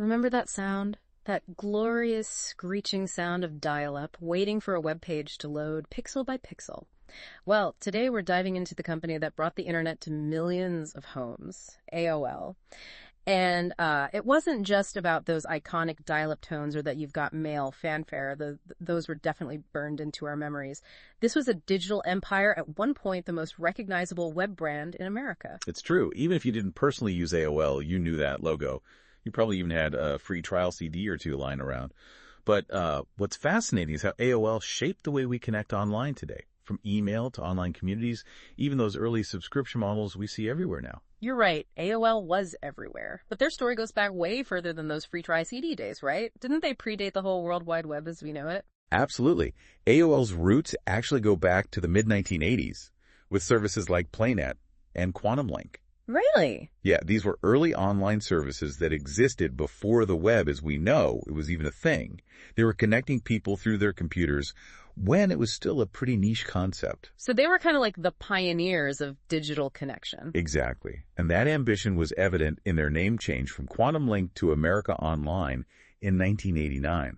Remember that sound? That glorious screeching sound of dial-up, waiting for a web page to load pixel by pixel. Well, today we're diving into the company that brought the internet to millions of homes, AOL. And it wasn't just about those iconic dial-up tones or that you've got mail fanfare. Those were definitely burned into our memories. This was a digital empire, at one point the most recognizable web brand in America. It's true. Even if you didn't personally use AOL, you knew that logo. You probably even had a free trial CD or two lying around. But what's fascinating is how AOL shaped the way we connect online today. From email to online communities, even those early subscription models we see everywhere now. You're right. AOL was everywhere. But their story goes back way further than those free try CD days, right? Didn't they predate the whole World Wide Web as we know it? Absolutely. AOL's roots actually go back to the mid-1980s with services like PlayNet and Quantum Link. Really? Yeah, these were early online services that existed before the web as we know it was even a thing. They were connecting people through their computers when it was still a pretty niche concept. So they were kind of like the pioneers of digital connection. Exactly. And that ambition was evident in their name change from Quantum Link to America Online in 1989. It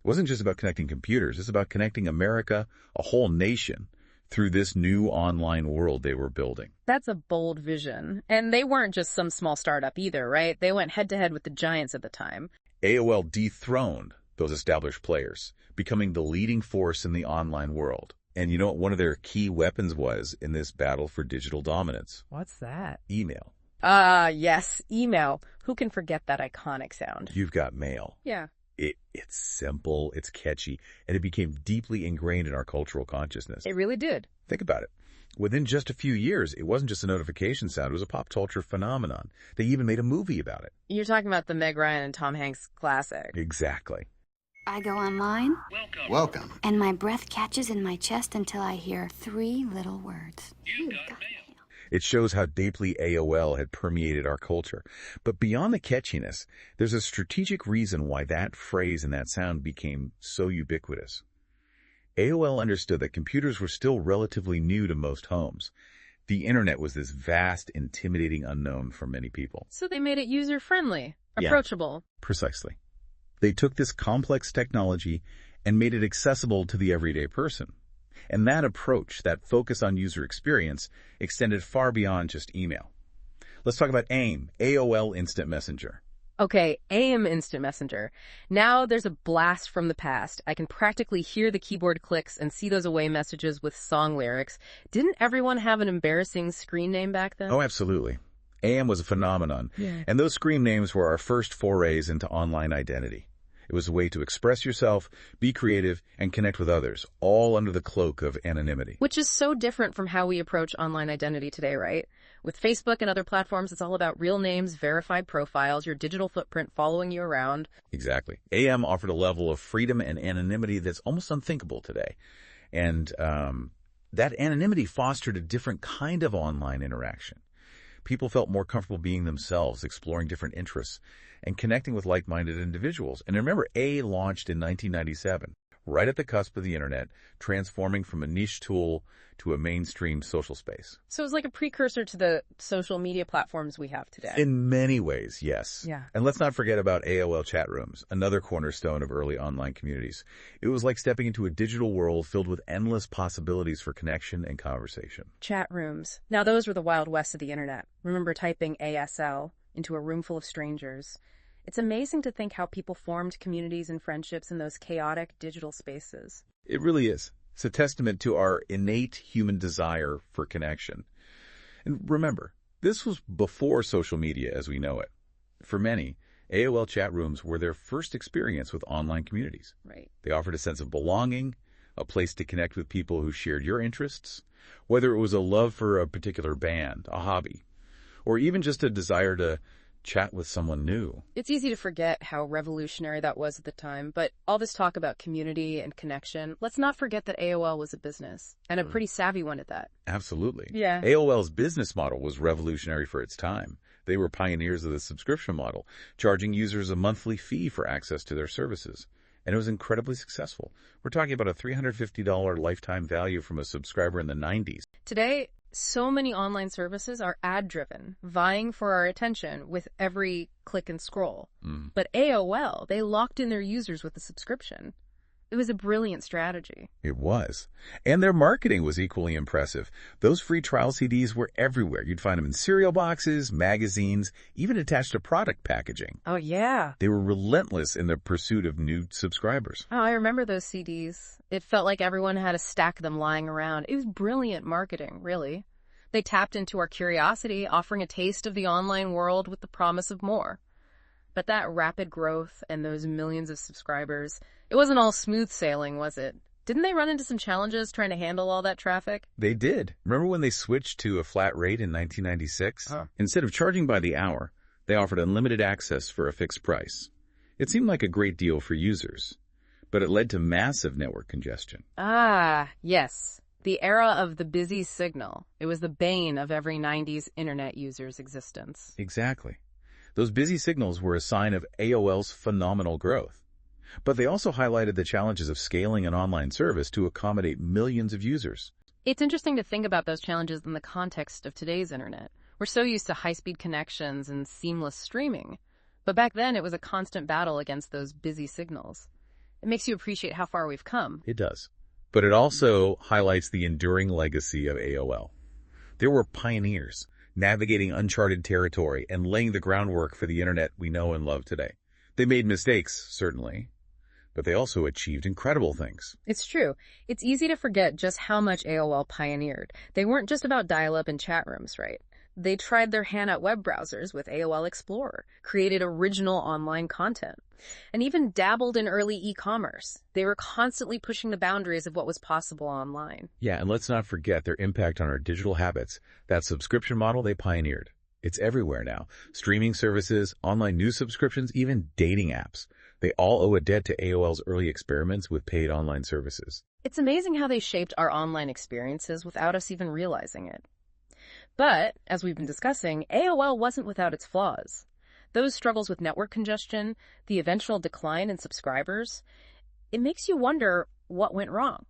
wasn't just about connecting computers. It's about connecting America, a whole nation, through this new online world they were building. That's a bold vision. And they weren't just some small startup either, right? They went head-to-head with the giants at the time. AOL dethroned those established players, becoming the leading force in the online world. And you know what one of their key weapons was in this battle for digital dominance? What's that? Email. Yes, email. Who can forget that iconic sound? You've got mail. Yeah. It's simple, it's catchy, and it became deeply ingrained in our cultural consciousness. It really did. Think about it. Within just a few years, it wasn't just a notification sound, it was a pop culture phenomenon. They even made a movie about it. You're talking about the Meg Ryan and Tom Hanks classic. Exactly. I go online. Welcome. And my breath catches in my chest until I hear three little words. You've got mail. It shows how deeply AOL had permeated our culture. But beyond the catchiness, there's a strategic reason why that phrase and that sound became so ubiquitous. AOL understood that computers were still relatively new to most homes. The internet was this vast, intimidating unknown for many people. So they made it user-friendly, approachable. Yeah, precisely. They took this complex technology and made it accessible to the everyday person. And that approach, that focus on user experience, extended far beyond just email. Let's talk about AIM, AOL Instant Messenger. Okay, AIM Instant Messenger. Now there's a blast from the past. I can practically hear the keyboard clicks and see those away messages with song lyrics. Didn't everyone have an embarrassing screen name back then? Oh, absolutely. AIM was a phenomenon. Yeah. And those screen names were our first forays into online identity. It was a way to express yourself, be creative, and connect with others, all under the cloak of anonymity. Which is so different from how we approach online identity today, right? With Facebook and other platforms, it's all about real names, verified profiles, your digital footprint following you around. Exactly. AM offered a level of freedom and anonymity that's almost unthinkable today. And that anonymity fostered a different kind of online interaction. People felt more comfortable being themselves, exploring different interests, and connecting with like-minded individuals. And remember, A launched in 1997, right at the cusp of the internet, transforming from a niche tool to a mainstream social space. So it's like a precursor to the social media platforms we have today. In many ways, yes. Yeah. And let's not forget about AOL chat rooms, another cornerstone of early online communities. It was like stepping into a digital world filled with endless possibilities for connection and conversation. Chat rooms. Now those were the Wild West of the internet. Remember typing ASL into a room full of strangers. It's amazing to think how people formed communities and friendships in those chaotic digital spaces. It really is. It's a testament to our innate human desire for connection. And remember, this was before social media as we know it. For many, AOL chat rooms were their first experience with online communities. Right. They offered a sense of belonging, a place to connect with people who shared your interests, whether it was a love for a particular band, a hobby, or even just a desire to chat with someone new. It's easy to forget how revolutionary that was at the time, but all this talk about community and connection, let's not forget that AOL was a business, and a pretty savvy one at that. Absolutely. Yeah. AOL's business model was revolutionary for its time. They were pioneers of the subscription model, charging users a monthly fee for access to their services. And it was incredibly successful. We're talking about a $350 lifetime value from a subscriber in the 90s. Today, So many online services are ad-driven, vying for our attention with every click and scroll. But AOL, they locked in their users with a subscription. It was a brilliant strategy. It was. And their marketing was equally impressive. Those free trial CDs were everywhere. You'd find them in cereal boxes, magazines, even attached to product packaging. Oh, yeah. They were relentless in the pursuit of new subscribers. Oh, I remember those CDs. It felt like everyone had a stack of them lying around. It was brilliant marketing, really. They tapped into our curiosity, offering a taste of the online world with the promise of more. But that rapid growth and those millions of subscribers, it wasn't all smooth sailing, was it? Didn't they run into some challenges trying to handle all that traffic? They did. Remember when they switched to a flat rate in 1996? Instead of charging by the hour, they offered unlimited access for a fixed price. It seemed like a great deal for users, but it led to massive network congestion. Ah, yes. The era of the busy signal. It was the bane of every 90s internet user's existence. Exactly. Those busy signals were a sign of AOL's phenomenal growth. But they also highlighted the challenges of scaling an online service to accommodate millions of users. It's interesting to think about those challenges in the context of today's internet. We're so used to high-speed connections and seamless streaming. But back then, it was a constant battle against those busy signals. It makes you appreciate how far we've come. It does. But it also highlights the enduring legacy of AOL. They were pioneers, navigating uncharted territory and laying the groundwork for the internet we know and love today. They made mistakes, certainly, but they also achieved incredible things. It's true. It's easy to forget just how much AOL pioneered. They weren't just about dial-up and chat rooms, right? They tried their hand at web browsers with AOL Explorer, created original online content, and even dabbled in early e-commerce. They were constantly pushing the boundaries of what was possible online. Yeah, and let's not forget their impact on our digital habits. That subscription model they pioneered. It's everywhere now. Streaming services, online news subscriptions, even dating apps. They all owe a debt to AOL's early experiments with paid online services. It's amazing how they shaped our online experiences without us even realizing it. But, as we've been discussing, AOL wasn't without its flaws. Those struggles with network congestion, the eventual decline in subscribers, it makes you wonder what went wrong.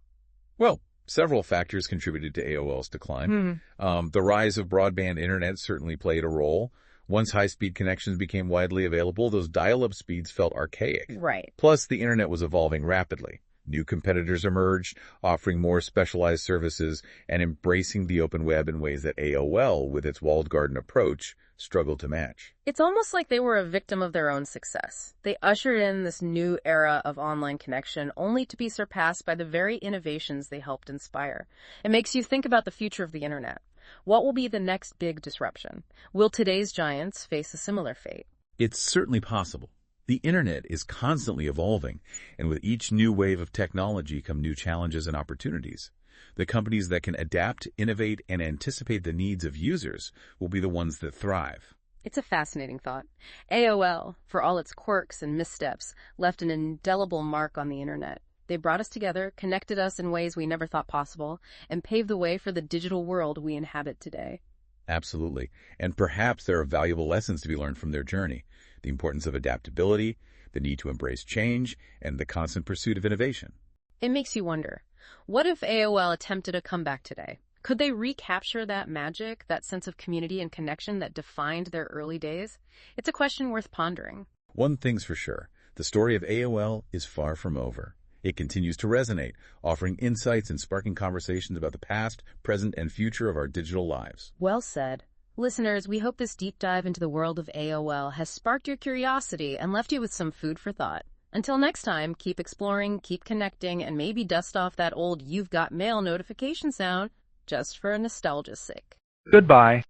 Well, several factors contributed to AOL's decline. The rise of broadband internet certainly played a role. Once high-speed connections became widely available, those dial-up speeds felt archaic. Right. Plus, the internet was evolving rapidly. New competitors emerged, offering more specialized services and embracing the open web in ways that AOL, with its walled garden approach, struggled to match. It's almost like they were a victim of their own success. They ushered in this new era of online connection only to be surpassed by the very innovations they helped inspire. It makes you think about the future of the internet. What will be the next big disruption? Will today's giants face a similar fate? It's certainly possible. The internet is constantly evolving, and with each new wave of technology come new challenges and opportunities. The companies that can adapt, innovate, and anticipate the needs of users will be the ones that thrive. It's a fascinating thought. AOL, for all its quirks and missteps, left an indelible mark on the internet. They brought us together, connected us in ways we never thought possible, and paved the way for the digital world we inhabit today. Absolutely. And perhaps there are valuable lessons to be learned from their journey. The importance of adaptability, the need to embrace change, and the constant pursuit of innovation. It makes you wonder, what if AOL attempted a comeback today? Could they recapture that magic, that sense of community and connection that defined their early days? It's a question worth pondering. One thing's for sure, the story of AOL is far from over. It continues to resonate, offering insights and sparking conversations about the past, present, and future of our digital lives. Well said. Listeners, we hope this deep dive into the world of AOL has sparked your curiosity and left you with some food for thought. Until next time, keep exploring, keep connecting, and maybe dust off that old "You've Got Mail" notification sound just for nostalgia's sake. Goodbye.